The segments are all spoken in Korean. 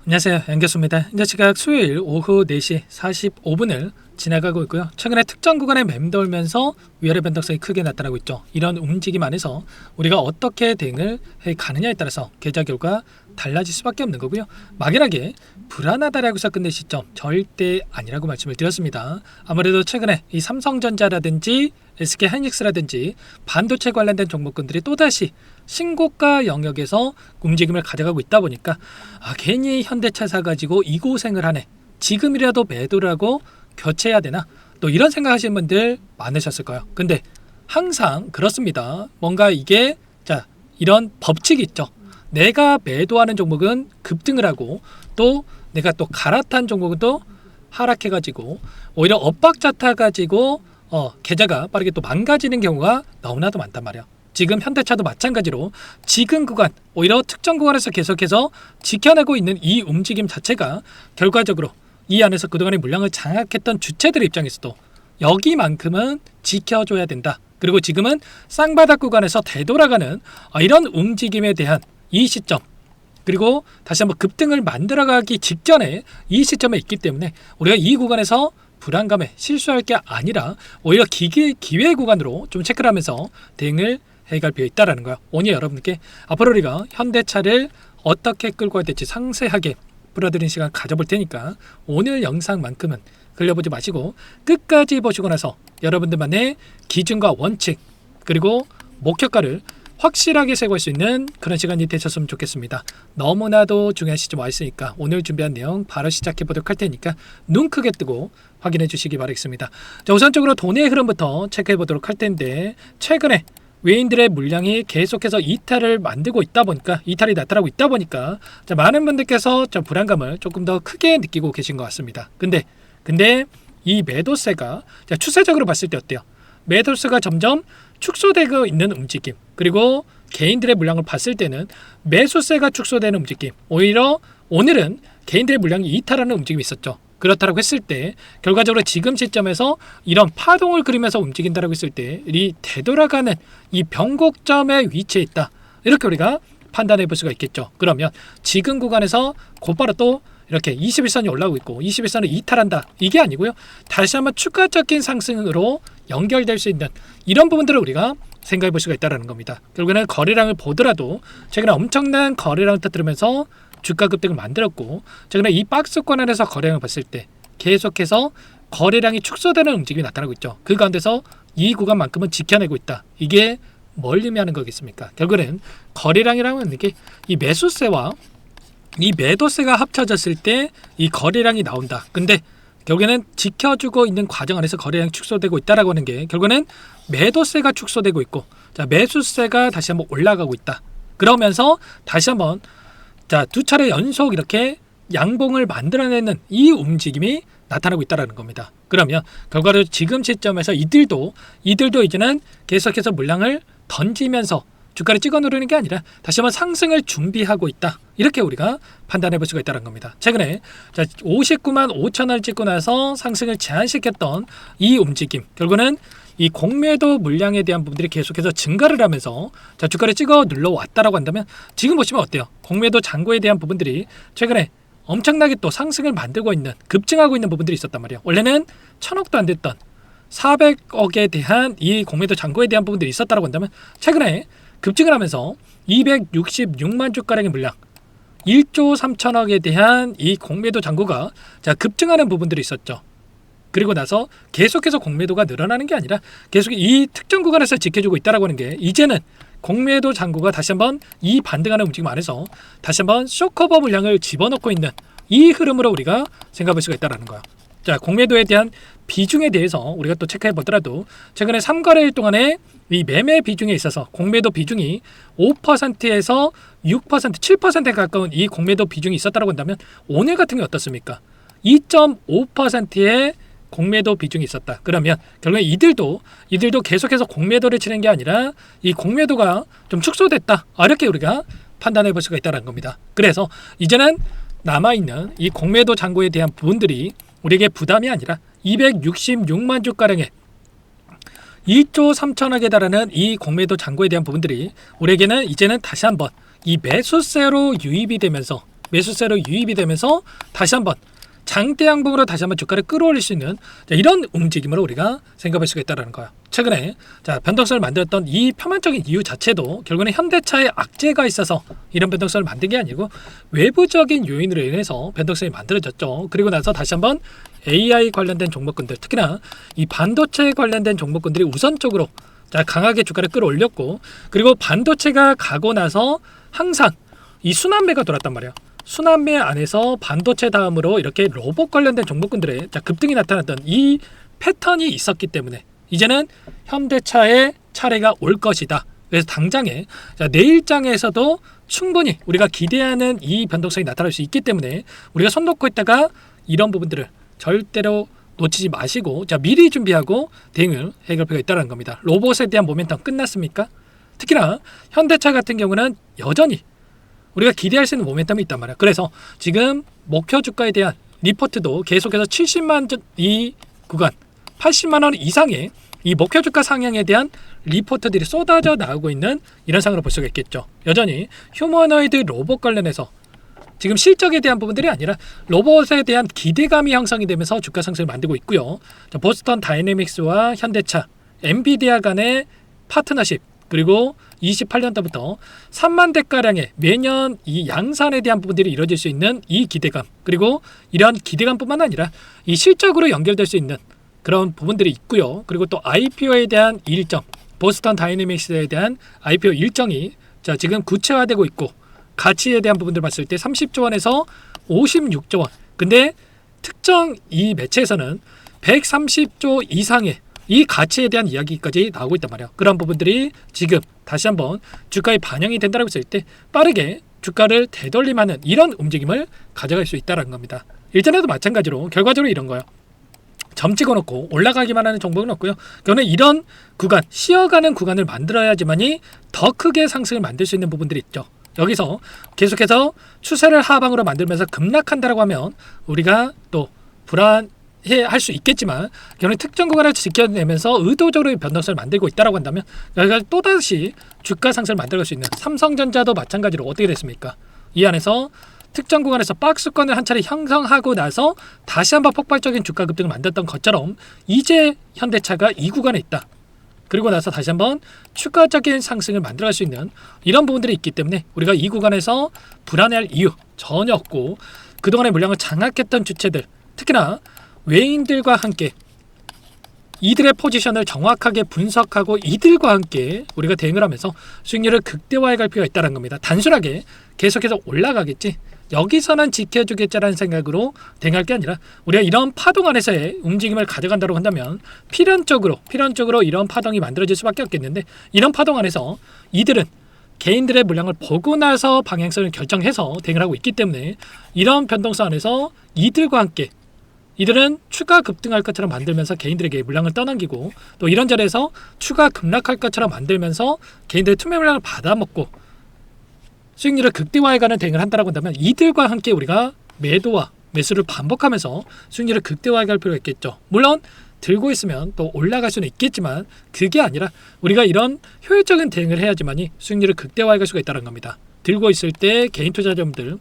안녕하세요, 연교수입니다. 현재 시각 수요일 오후 4시 45분을 지나가고 있고요. 최근에 특정 구간에 맴돌면서 위아래 변동성이 크게 나타나고 있죠. 이런 움직임 안에서 우리가 어떻게 대응을 해 가느냐에 따라서 계좌 결과 달라질 수밖에 없는 거고요. 막연하게 불안하다라고 해서 끝낼 시점 절대 아니라고 말씀을 드렸습니다. 아무래도 최근에 이 삼성전자라든지 SK하이닉스라든지 반도체 관련된 종목군들이 또다시 신고가 영역에서 움직임을 가져가고 있다 보니까 괜히 현대차 사가지고 이 고생을 하네, 지금이라도 매도를 하고 교체해야 되나, 또 이런 생각하시는 분들 많으셨을 거예요. 근데 항상 그렇습니다. 뭔가 이게 이런 법칙이 있죠. 내가 매도하는 종목은 급등을 하고 또 내가 또 갈아탄 종목은 또 하락해가지고 오히려 엇박자 타가지고 계좌가 빠르게 또 망가지는 경우가 너무나도 많단 말이야. 지금 현대차도 마찬가지로 지금 구간, 오히려 특정 구간에서 계속해서 지켜내고 있는 이 움직임 자체가 결과적으로 이 안에서 그동안의 물량을 장악했던 주체들의 입장에서도 여기만큼은 지켜줘야 된다. 그리고 지금은 쌍바닥 구간에서 되돌아가는 이런 움직임에 대한 이 시점, 그리고 다시 한번 급등을 만들어가기 직전에 이 시점에 있기 때문에 우리가 이 구간에서 불안감에 실수할 게 아니라 오히려 기회 구간으로 좀 체크를 하면서 대응을 해갈 필요가 있다는 거예요. 오늘 여러분께 앞으로 우리가 현대차를 어떻게 끌고 가야 될지 상세하게 풀어드리는 시간 가져볼 테니까 오늘 영상만큼은 흘려보지 마시고 끝까지 보시고 나서 여러분들만의 기준과 원칙 그리고 목표가를 확실하게 세울 수 있는 그런 시간이 되셨으면 좋겠습니다. 너무나도 중요한 시점 와 있으니까 오늘 준비한 내용 바로 시작해 보도록 할 테니까 눈 크게 뜨고 확인해 주시기 바라겠습니다. 자, 우선적으로 돈의 흐름부터 체크해 보도록 할 텐데, 최근에 외인들의 물량이 계속해서 이탈을 만들고 있다 보니까, 이탈이 나타나고 있다 보니까 많은 분들께서 좀 불안감을 조금 더 크게 느끼고 계신 것 같습니다. 근데 이 매도세가 추세적으로 봤을 때 어때요? 매도세가 점점 축소되고 있는 움직임, 그리고 개인들의 물량을 봤을 때는 매수세가 축소되는 움직임, 오히려 오늘은 개인들의 물량이 이탈하는 움직임이 있었죠. 그렇다고 했을 때 결과적으로 지금 시점에서 이런 파동을 그리면서 움직인다라고 했을 때 이 되돌아가는 이 변곡점에 위치해 있다, 이렇게 우리가 판단해 볼 수가 있겠죠. 그러면 지금 구간에서 곧바로 또 이렇게 21선이 올라오고 있고 21선을 이탈한다, 이게 아니고요. 다시 한번 추가적인 상승으로 연결될 수 있는 이런 부분들을 우리가 생각해 볼 수가 있다는 겁니다. 결국에는 거래량을 보더라도 최근에 엄청난 거래량을 터뜨리면서 주가 급등을 만들었고, 최근에 이 박스권 안에서 거래량을 봤을 때 계속해서 거래량이 축소되는 움직임이 나타나고 있죠. 그 가운데서 이 구간만큼은 지켜내고 있다. 이게 뭘 의미하는 거겠습니까? 결국에는 거래량이라고 하는 게 이 매수세와 이 매도세가 합쳐졌을 때 이 거래량이 나온다. 근데 결국에는 지켜주고 있는 과정 안에서 거래량이 축소되고 있다라고 하는 게 결국에는 매도세가 축소되고 있고, 매수세가 다시 한번 올라가고 있다. 그러면서 다시 한번 두 차례 연속 이렇게 양봉을 만들어내는 이 움직임이 나타나고 있다는 겁니다. 그러면 결과로 지금 시점에서 이들도 이제는 계속해서 물량을 던지면서 주가를 찍어 누르는 게 아니라 다시 한번 상승을 준비하고 있다, 이렇게 우리가 판단해 볼 수가 있다는 겁니다. 최근에 59만 5천원을 찍고 나서 상승을 제한시켰던 이 움직임, 결국은 이 공매도 물량에 대한 부분들이 계속해서 증가를 하면서 주가를 찍어 눌러왔다라고 한다면, 지금 보시면 어때요? 공매도 잔고에 대한 부분들이 최근에 엄청나게 또 상승을 만들고 있는, 급증하고 있는 부분들이 있었단 말이에요. 원래는 1000억도 안 됐던 400억에 대한 이 공매도 잔고에 대한 부분들이 있었다라고 한다면, 최근에 급증을 하면서 266만 주가량의 물량, 1조 3천억에 대한 이 공매도 잔고가 급증하는 부분들이 있었죠. 그리고 나서 계속해서 공매도가 늘어나는 게 아니라 계속 이 특정 구간에서 지켜주고 있다라고 하는 게, 이제는 공매도 잔고가 다시 한번 이 반등하는 움직임 안에서 다시 한번 쇼커버 물량을 집어넣고 있는 이 흐름으로 우리가 생각할 수가 있다는 거야. 공매도에 대한 비중에 대해서 우리가 또 체크해 보더라도 최근에 3거래일 동안에 이 매매 비중에 있어서 공매도 비중이 5%에서 6%, 7%에 가까운 이 공매도 비중이 있었다고 한다면, 오늘 같은 게 어떻습니까? 2.5%의 공매도 비중이 있었다. 그러면 결국에 이들도 계속해서 공매도를 치는 게 아니라 이 공매도가 좀 축소됐다, 이렇게 우리가 판단해 볼 수가 있다는 겁니다. 그래서 이제는 남아있는 이 공매도 잔고에 대한 부분들이 우리에게 부담이 아니라 266만 주가량의 1조 3천억에 달하는 이 공매도 잔고에 대한 부분들이 우리에게는 이제는 다시 한번 이 매수세로 유입이 되면서 매수세로 유입이 되면서 다시 한번 장대 양봉으로 다시 한번 주가를 끌어올릴 수 있는 이런 움직임으로 우리가 생각할 수가 있다는 거예요. 최근에 변동성을 만들었던 이 표면적인 이유 자체도 결국은 현대차의 악재가 있어서 이런 변동성을 만든 게 아니고 외부적인 요인으로 인해서 변동성이 만들어졌죠. 그리고 나서 다시 한번 AI 관련된 종목군들, 특히나 이 반도체 관련된 종목군들이 우선적으로 강하게 주가를 끌어올렸고, 그리고 반도체가 가고 나서 항상 이 순환매가 돌았단 말이에요. 순환매 안에서 반도체 다음으로 이렇게 로봇 관련된 종목군들의 급등이 나타났던 이 패턴이 있었기 때문에 이제는 현대차의 차례가 올 것이다. 그래서 당장에 내일장에서도 충분히 우리가 기대하는 이 변동성이 나타날 수 있기 때문에 우리가 손 놓고 있다가 이런 부분들을 절대로 놓치지 마시고 미리 준비하고 대응을 해갈 필요가 있다는 겁니다. 로봇에 대한 모멘텀 끝났습니까? 특히나 현대차 같은 경우는 여전히 우리가 기대할 수 있는 모멘텀이 있단 말이야. 그래서 지금 목표 주가에 대한 리포트도 계속해서 70만 이 구간 80만 원 이상의 이 목표 주가 상향에 대한 리포트들이 쏟아져 나오고 있는 이런 상황으로 볼 수가 있겠죠. 여전히 휴머노이드 로봇 관련해서 지금 실적에 대한 부분들이 아니라 로봇에 대한 기대감이 형성이 되면서 주가 상승을 만들고 있고요. 보스턴 다이내믹스와 현대차, 엔비디아 간의 파트너십, 그리고 28년도부터 3만 대가량의 매년 이 양산에 대한 부분들이 이루어질 수 있는 이 기대감, 그리고 이러한 기대감뿐만 아니라 이 실적으로 연결될 수 있는 그런 부분들이 있고요. 그리고 또 IPO에 대한 일정, 보스턴 다이내믹스에 대한 IPO 일정이 지금 구체화되고 있고, 가치에 대한 부분들 봤을 때 30조 원에서 56조 원. 근데 특정 이 매체에서는 130조 이상의 이 가치에 대한 이야기까지 나오고 있단 말이에요. 그런 부분들이 지금 다시 한번 주가에 반영이 된다고 했을 때 빠르게 주가를 되돌림하는 이런 움직임을 가져갈 수 있다는 겁니다. 일전에도 마찬가지로 결과적으로 이런 거예요. 점 찍어놓고 올라가기만 하는 종목은 없고요. 그러면 이런 구간, 쉬어가는 구간을 만들어야지만이 더 크게 상승을 만들 수 있는 부분들이 있죠. 여기서 계속해서 추세를 하방으로 만들면서 급락한다라고 하면 우리가 또 불안해할 수 있겠지만, 결국 특정 구간을 지켜내면서 의도적으로 변동성을 만들고 있다라고 한다면 여기가 또다시 주가 상승을 만들어갈 수 있는 삼성전자도 마찬가지로 어떻게 됐습니까? 이 안에서 특정 구간에서 박스권을 한 차례 형성하고 나서 다시 한번 폭발적인 주가 급등을 만들었던 것처럼 이제 현대차가 이 구간에 있다. 그리고 나서 다시 한번 추가적인 상승을 만들어갈 수 있는 이런 부분들이 있기 때문에 우리가 이 구간에서 불안해할 이유 전혀 없고, 그동안의 물량을 장악했던 주체들, 특히나 외인들과 함께 이들의 포지션을 정확하게 분석하고 이들과 함께 우리가 대응을 하면서 수익률을 극대화해 갈 필요가 있다는 겁니다. 단순하게 계속해서 올라가겠지, 여기서는 지켜주겠자라는 생각으로 대응할 게 아니라 우리가 이런 파동 안에서의 움직임을 가져간다고 한다면 필연적으로 이런 파동이 만들어질 수밖에 없겠는데, 이런 파동 안에서 이들은 개인들의 물량을 보고 나서 방향성을 결정해서 대응을 하고 있기 때문에 이런 변동성 안에서 이들과 함께 이들은 추가 급등할 것처럼 만들면서 개인들에게 물량을 떠넘기고, 또 이런 자리에서 추가 급락할 것처럼 만들면서 개인들의 투매 물량을 받아먹고 수익률을 극대화해가는 대응을 한다고 한다면 이들과 함께 우리가 매도와 매수를 반복하면서 수익률을 극대화해갈 필요가 있겠죠. 물론 들고 있으면 또 올라갈 수는 있겠지만 그게 아니라 우리가 이런 효율적인 대응을 해야지만이 수익률을 극대화해갈 수가 있다는 겁니다. 들고 있을 때 개인 투자자분들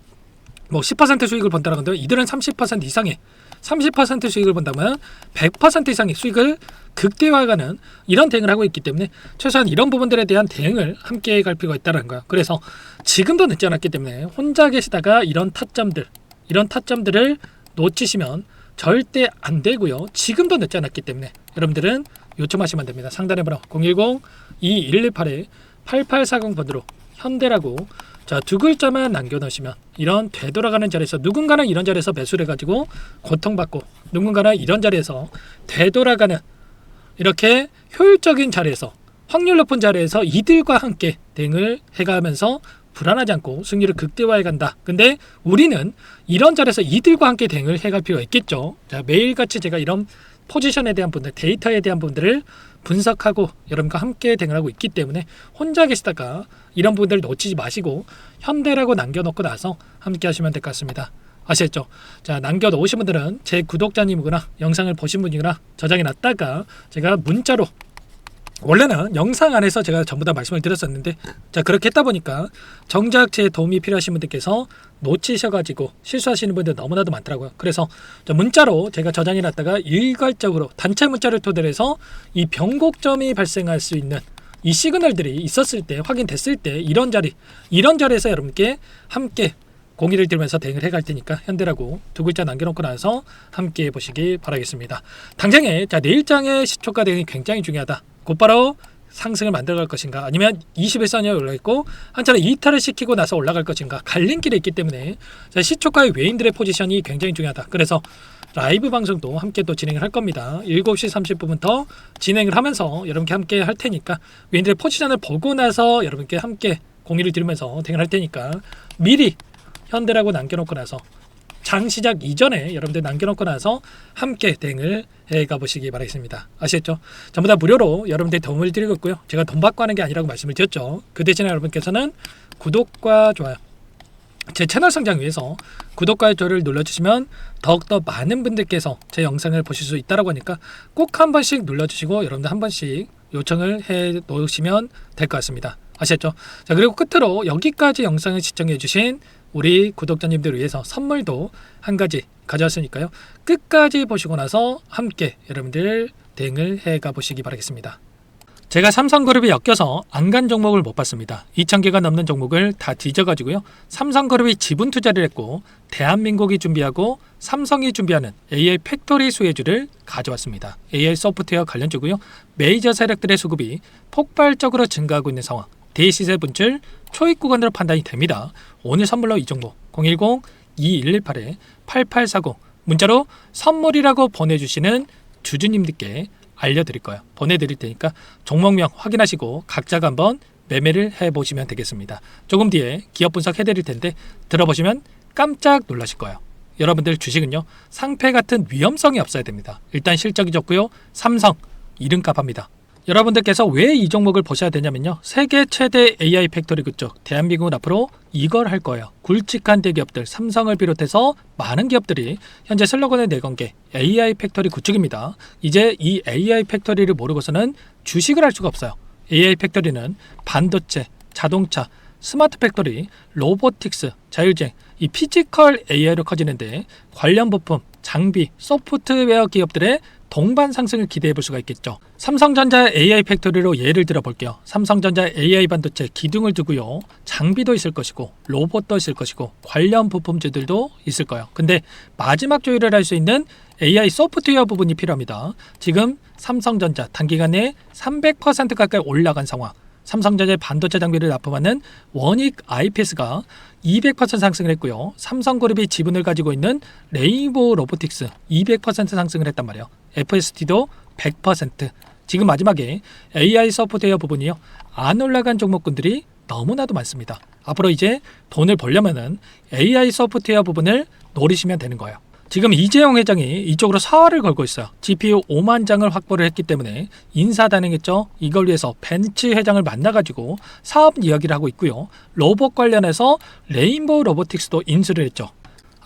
10% 수익을 번다라고 한다면 이들은 30% 이상의 30% 수익을 본다면 100% 이상의 수익을 극대화하는 이런 대응을 하고 있기 때문에 최소한 이런 부분들에 대한 대응을 함께 갈 필요가 있다는 거예요. 그래서 지금도 늦지 않았기 때문에 혼자 계시다가 이런 타점들을 놓치시면 절대 안 되고요. 지금도 늦지 않았기 때문에 여러분들은 요청하시면 됩니다. 상단에 번호 010-2118-8840번으로 현대라고 두 글자만 남겨놓으시면 이런 되돌아가는 자리에서 누군가는 이런 자리에서 매수를 해가지고 고통받고, 누군가는 이런 자리에서 되돌아가는 이렇게 효율적인 자리에서 확률 높은 자리에서 이들과 함께 대응을 해가면서 불안하지 않고 승리를 극대화해 간다. 근데 우리는 이런 자리에서 이들과 함께 대응을 해갈 필요가 있겠죠. 매일같이 제가 이런 포지션에 대한 분들, 데이터에 대한 분들을 분석하고 여러분과 함께 대응을 하고 있기 때문에 혼자 계시다가 이런 부분들을 놓치지 마시고 현대라고 남겨놓고 나서 함께 하시면 될 것 같습니다. 아시겠죠? 남겨놓으신 분들은 제 구독자님이거나 영상을 보신 분이거나 저장해 놨다가 제가 문자로 원래는 영상 안에서 제가 전부 다 말씀을 드렸었는데, 자, 그렇게 했다 보니까 정작 제 도움이 필요하신 분들께서 놓치셔가지고 실수하시는 분들 너무나도 많더라고요. 그래서 문자로 제가 저장해 놨다가 일괄적으로 단체 문자를 토대로 해서 이 변곡점이 발생할 수 있는 이 시그널들이 있었을 때, 확인됐을 때 이런 자리에서 여러분께 함께 공의를 들면서 대응을 해갈 테니까 현대라고 두 글자 남겨놓고 나서 함께 보시기 바라겠습니다. 당장에 내일장의 시초가 대응이 굉장히 중요하다. 곧바로 상승을 만들어갈 것인가, 아니면 21선에 올라있고 한차례 이탈을 시키고 나서 올라갈 것인가, 갈림길에 있기 때문에 시초가의 외인들의 포지션이 굉장히 중요하다. 그래서 라이브 방송도 함께 또 진행을 할 겁니다. 7시 30분부터 진행을 하면서 여러분께 함께 할 테니까 외인들의 포지션을 보고 나서 여러분께 함께 공의를 드리면서 대응을 할 테니까 미리 현대라고 남겨놓고 나서 장 시작 이전에 여러분들 남겨놓고 나서 함께 대응을 해가 보시기 바라겠습니다. 아시겠죠? 전부 다 무료로 여러분들 도움을 드리고 있고요. 제가 돈 받고 하는 게 아니라고 말씀을 드렸죠. 그 대신에 여러분께서는 구독과 좋아요, 제 채널 성장 위해서 구독과 좋아요를 눌러주시면 더욱더 많은 분들께서 제 영상을 보실 수 있다고 하니까 꼭 한 번씩 눌러주시고 여러분들 한 번씩 요청을 해 놓으시면 될 것 같습니다. 아시겠죠? 자, 그리고 끝으로 여기까지 영상을 시청해 주신 우리 구독자님들을 위해서 선물도 한 가지 가져왔으니까요. 끝까지 보시고 나서 함께 여러분들 대응을 해가 보시기 바라겠습니다. 제가 삼성그룹이 엮여서 안 간 종목을 못 봤습니다. 2,000개가 넘는 종목을 다 뒤져가지고요. 삼성그룹이 지분 투자를 했고 대한민국이 준비하고 삼성이 준비하는 AI 팩토리 수혜주를 가져왔습니다. AI 소프트웨어 관련주고요. 메이저 세력들의 수급이 폭발적으로 증가하고 있는 상황. 대시세 분출 초입 구간으로 판단이 됩니다. 오늘 선물로 이 종목 010-2118-8840 문자로 선물이라고 보내주시는 주주님들께 알려드릴 거예요. 보내드릴 테니까 종목명 확인하시고 각자가 한번 매매를 해보시면 되겠습니다. 조금 뒤에 기업 분석 해드릴 텐데 들어보시면 깜짝 놀라실 거예요. 여러분들 주식은요, 상패 같은 위험성이 없어야 됩니다. 일단 실적이 좋고요. 삼성 이름값 합니다. 여러분들께서 왜 이 종목을 보셔야 되냐면요, 세계 최대 AI 팩토리 그쪽 대한민국은 앞으로 이걸 할 거예요. 굵직한 대기업들 삼성을 비롯해서 많은 기업들이 현재 슬로건을 내건 게 AI 팩토리 구축입니다. 이제 이 AI 팩토리를 모르고서는 주식을 할 수가 없어요. AI 팩토리는 반도체, 자동차, 스마트 팩토리, 로보틱스, 자율주행, 이 피지컬 AI로 커지는데 관련 부품, 장비, 소프트웨어 기업들의 동반 상승을 기대해 볼 수가 있겠죠. 삼성전자 AI 팩토리로 예를 들어 볼게요. 삼성전자 AI 반도체 기둥을 두고요. 장비도 있을 것이고 로봇도 있을 것이고 관련 부품주들도 있을 거예요. 근데 마지막 조율을 할 수 있는 AI 소프트웨어 부분이 필요합니다. 지금 삼성전자 단기간에 300% 가까이 올라간 상황. 삼성전자의 반도체 장비를 납품하는 원익 IPS가 200% 상승을 했고요. 삼성그룹이 지분을 가지고 있는 레인보우 로보틱스 200% 상승을 했단 말이에요. FST도 100%. 지금 마지막에 AI 소프트웨어 부분이요, 안 올라간 종목군들이 너무나도 많습니다. 앞으로 이제 돈을 벌려면은 AI 소프트웨어 부분을 노리시면 되는 거예요. 지금 이재용 회장이 이쪽으로 사활을 걸고 있어요. GPU 5만 장을 확보를 했기 때문에 인사단행했죠. 이걸 위해서 벤츠 회장을 만나가지고 사업 이야기를 하고 있고요. 로봇 관련해서 레인보우 로보틱스도 인수를 했죠.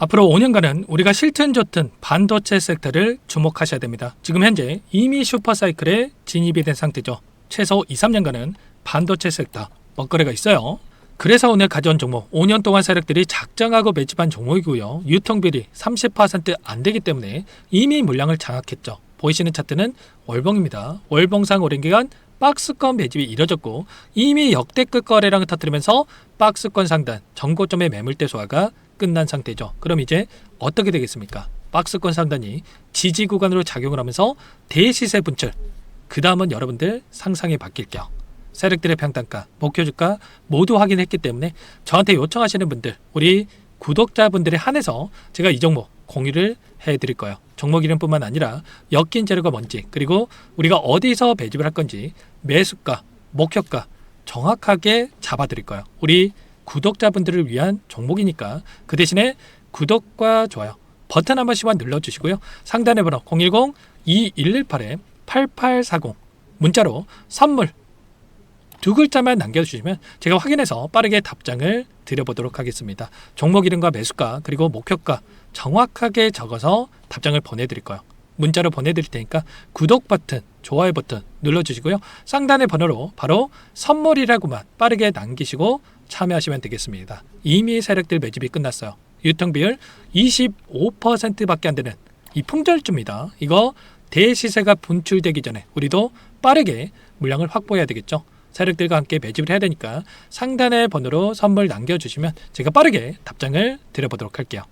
앞으로 5년간은 우리가 싫든 좋든 반도체 섹터를 주목하셔야 됩니다. 지금 현재 이미 슈퍼사이클에 진입이 된 상태죠. 최소 2-3년간은 반도체 섹터 먹거리가 있어요. 그래서 오늘 가져온 종목 5년 동안 세력들이 작정하고 매집한 종목이고요. 유통비율이 30% 안 되기 때문에 이미 물량을 장악했죠. 보이시는 차트는 월봉입니다. 월봉상 오랜 기간 박스권 매집이 이뤄졌고 이미 역대급 거래량을 터뜨리면서 박스권 상단 전고점의 매물대 소화가 끝난 상태죠. 그럼 이제 어떻게 되겠습니까? 박스권 상단이 지지 구간으로 작용을 하면서 대시세 분출, 그 다음은 여러분들 상상에 바뀔게요. 세력들의 평단가, 목표주가 모두 확인했기 때문에 저한테 요청하시는 분들, 우리 구독자분들에 한해서 제가 이 종목 공유를 해드릴 거예요. 종목 이름뿐만 아니라 엮인 재료가 뭔지, 그리고 우리가 어디서 매집을 할 건지 매수가, 목표가 정확하게 잡아드릴 거예요. 우리 구독자분들을 위한 종목이니까 그 대신에 구독과 좋아요 버튼 한 번씩만 눌러주시고요. 상단의 번호 010-2118-8840 문자로 선물 두 글자만 남겨주시면 제가 확인해서 빠르게 답장을 드려보도록 하겠습니다. 종목 이름과 매수가 그리고 목표가 정확하게 적어서 답장을 보내드릴 거예요. 문자로 보내드릴 테니까 구독 버튼, 좋아요 버튼 눌러주시고요. 상단의 번호로 바로 선물이라고만 빠르게 남기시고 참여하시면 되겠습니다. 이미 세력들 매집이 끝났어요. 유통비율 25%밖에 안 되는 이 풍절주입니다. 이거 대시세가 분출되기 전에 우리도 빠르게 물량을 확보해야 되겠죠. 세력들과 함께 매집을 해야 되니까 상단의 번호로 선물 남겨주시면 제가 빠르게 답장을 드려보도록 할게요.